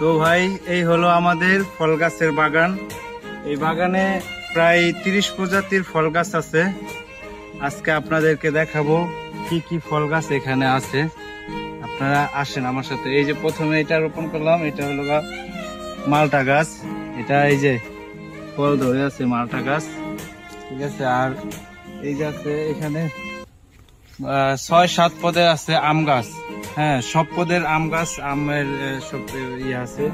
তো ভাই এই হলো আমাদের ফল গাছের বাগান। এই বাগানে প্রায় 30 প্রজাতির ফল গাছ আছে। আজকে আপনাদেরকে দেখাবো কি কি ফল গাছ এখানে আছে। আপনারা আসেন আমার সাথে। এই যে প্রথমে এটা রোপণ করলাম, এটা হলো মালটা গাছ। এটা এই যে ফল ধরে আছে মালটা গাছ, ঠিক আছে। আর এই গাছে এখানে 6-7 পদের আছে আম গাছ। হ্যাঁ, সব পদের আম গাছ, আমের সব ইয়ে আছে।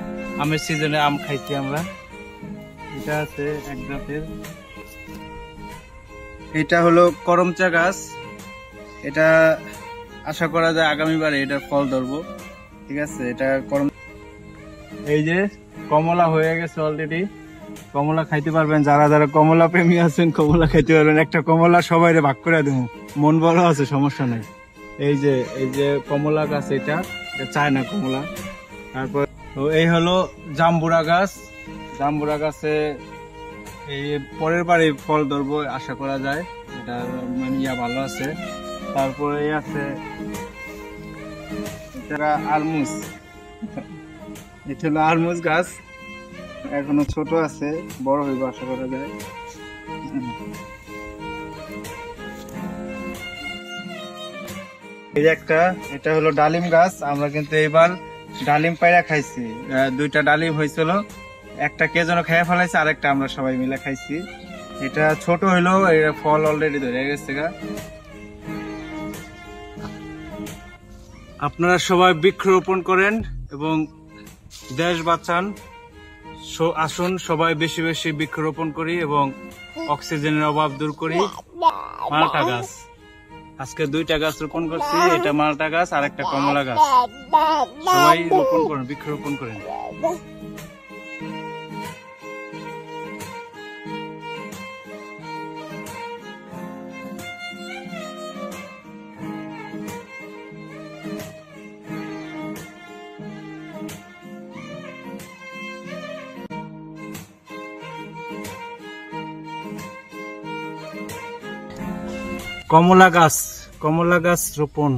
আমের সিজনে আম খাইছি আমরা। এটা আছে এক জাতের, এটা হলো করমচা গাছ। এটা আশা করা যায় আগামীবারে এটা ফল ধরবো, ঠিক আছে। এটা এই যে কমলা হয়ে গেছে অলরেডি। কমলা খাইতে পারবেন, যারা যারা কমলা প্রেমী আছেন কমলা খাইতে পারবেন। একটা কমলা সবাই ভাগ করে দেবো, মন বড় আছে, সমস্যা নেই। এই যে কমলা গাছ, এটা চায়না কমলা। তারপর এই হলো জাম্বুরা গাছ। জাম্বুরা গাছে এই পরের বারে ফল ধরবো আশা করা যায়, এটা মানে ভালো আছে। তারপরে আছে এটা আলমুজ। এটা হলো আলমুজ গাছ, এখনো ছোট আছে, বড় হইব আশা করা যায়। এই যে একটা, এটা হলো ডালিম গাছ। আমরা কিন্তু এবার ডালিম পাইরা খাইছি। 2টা ডালিম হয়েছিল, একটা কে যেন খেয়ে ফেলাইছে, আরেকটা আমরা সবাই মিলে খাইছি। এটা ছোট হইলো, এটা ফল অলরেডি ধরে গেছে গা। আপনারা সবাই বৃক্ষরোপণ করেন এবং দেশ বাঁচান। আসুন সবাই বেশি বেশি বৃক্ষরোপণ করি এবং অক্সিজেনের অভাব দূর করি। মালটা গাছ, আজকে 2টা গাছ রোপণ করছি। এটা মালটা গাছ আর একটা কমলা গাছ। সবাই রোপণ করেন, বৃক্ষরোপণ করেন। কমলা গাছ রোপণ।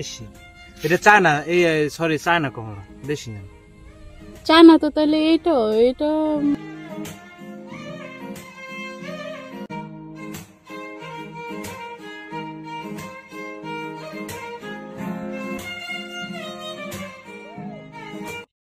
দেশি, এটা চায়না, এই সরি চায়না কমলা, দেশি না। চায়না তো তাহলে এইটা